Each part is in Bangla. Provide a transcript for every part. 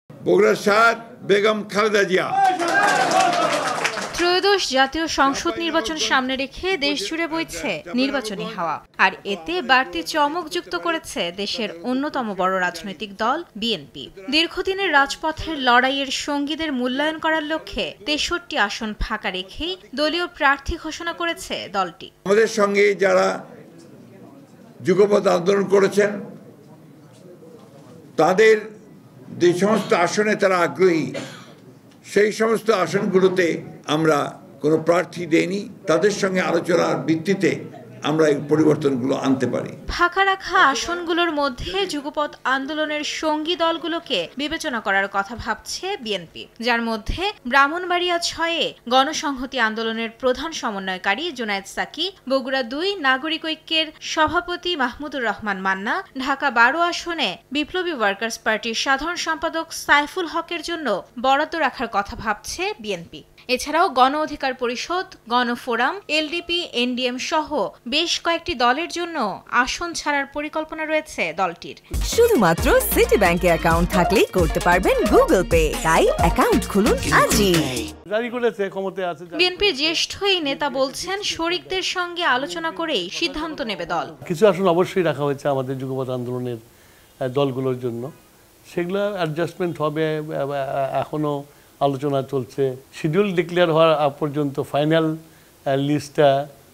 বগুড়ার ৭ বেগম খালেদা জিয়া। ত্রয়োদশ জাতীয় সংসদ নির্বাচন সামনে রেখে দেশ জুড়ে বইছে নির্বাচনী হাওয়া, আর এতে বাড়তি চমক যুক্ত করেছে দেশের অন্যতম বড় রাজনৈতিক দল বিএনপি। দীর্ঘদিনের রাজপথের লড়াইয়ের সঙ্গীদের মূল্যায়ন করার লক্ষ্যে ৬৩ আসন ফাঁকা রেখেই দলীয় প্রার্থী ঘোষণা করেছে দলটি। আমাদের সঙ্গে যারা যুগপৎ আন্দোলন করেছেন তাদের যে সমস্ত আসনে তারা আগ্রহী, সেই সমস্ত আসনগুলোতে আমরা কোনো প্রার্থী দেইনি। তাদের সঙ্গে আলোচনার ভিত্তিতে আমরা এই পরিবর্তনগুলো আনতে পারি। ফাঁকা রাখা আসনগুলোর মধ্যে যুগপৎ আন্দোলনের সঙ্গী দলগুলোকে বিবেচনা করার কথা ভাবছে বিএনপি, যার মধ্যে ব্রাহ্মণবাড়িয়া ৬-এ গণসংহতি আন্দোলনের প্রধান সমন্বয়কারী জুনায়েদ সাকি, বগুড়া ২ নাগরিক ঐক্যের সভাপতি মাহমুদুর রহমান মান্না, ঢাকা ১২ আসনে বিপ্লবী ওয়ার্কার্স পার্টির সাধারণ সম্পাদক সাইফুল হকের জন্য বরাদ্দ রাখার কথা ভাবছে বিএনপি। এছাড়াও গণ অধিকার পরিষদ, গণফোরাম, এলডিপি, এনডিএম সহ বেশ কয়েকটি দলের জন্য আসন ছাড়ার পরিকল্পনা রয়েছে দলটির। শুধুমাত্র সিটি ব্যাংকে অ্যাকাউন্ট থাকলেই করতে পারবেন গুগল পে, তাই অ্যাকাউন্ট খুলুন আজই। বিএনপির জ্যেষ্ঠ এই নেতা বলছেন, শরিকদের সঙ্গে আলোচনা করেই সিদ্ধান্ত নেবে দল। কিছু আসন অবশ্যই রাখা হয়েছে আমাদের যুগপৎ আন্দোলনের দলগুলোর জন্য, সেগুলো অ্যাডজাস্টমেন্ট হবে, এখনো আলোচনা চলছে। শিডিউল ডিক্লেয়ার হওয়ার পর্যন্ত ফাইনাল লিস্টটা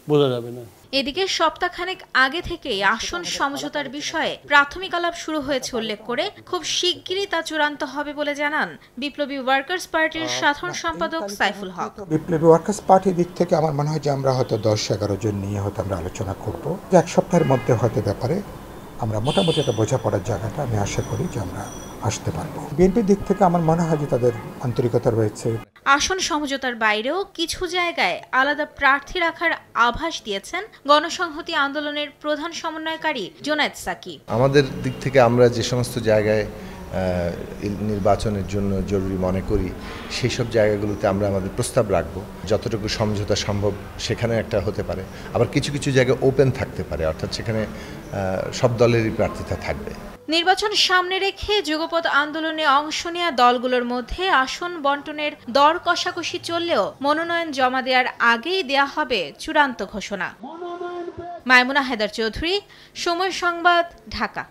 বোঝা যাবে না। এদিকে সপ্তাহখানেক আগে থেকেই আসন সমঝোতার বিষয়ে প্রাথমিক আলাপ শুরু হয়েছে উল্লেখ করে খুব শিগগিরই তা চূড়ান্ত হবে বলে জানান বিপ্লবী ওয়ার্কার্স পার্টির সাধারণ সম্পাদক সাইফুল হক। বিপ্লবী ওয়ার্কার্স পার্টির দিক থেকে আমার মনে হয় যে আমরা হয়তো ১০-১১ জন নিয়ে হয়তো আমরা আলোচনা করব, যে এক সপ্তাহের মধ্যে হয়তো ব্যাপারে আমরা মোটামুটি একটা বোঝাপড়ার জায়গাটা আমি আশা করি যে আমরা আসতে পারবো। বিএনপির দিক থেকে আমার মনে হয় যে তাদের আন্তরিকতা রয়েছে। আসন সমঝোতার বাইরেও কিছু জায়গায় আলাদা প্রার্থী রাখার আভাস দিয়েছেন গণসংহতি আন্দোলনের প্রধান সমন্বয়কারী জুনায়েদ সাকি। আমাদের দিক থেকে আমরা যে সমস্ত জায়গায় নির্বাচনের জন্য জরুরি মনে করি সেই সব জায়গাগুলোতে আমরা আমাদের প্রস্তাব রাখব। যতটুকু সমঝোতা সম্ভব সেখানে একটা হতে পারে, আবার কিছু কিছু জায়গায় ওপেন থাকতে পারে, অর্থাৎ সেখানে সব দলেরই প্রার্থিতা থাকবে। নির্বাচন সামনে রেখে যুগপৎ আন্দোলনে অংশ নেওয়া দলগুলোর মধ্যে আসন বন্টনের দর কষাকষি চললেও মনোনয়ন জমা দেওয়ার আগেই দেয়া হবে চূড়ান্ত ঘোষণা। মাইমুনা হায়দার চৌধুরী, সময় সংবাদ, ঢাকা।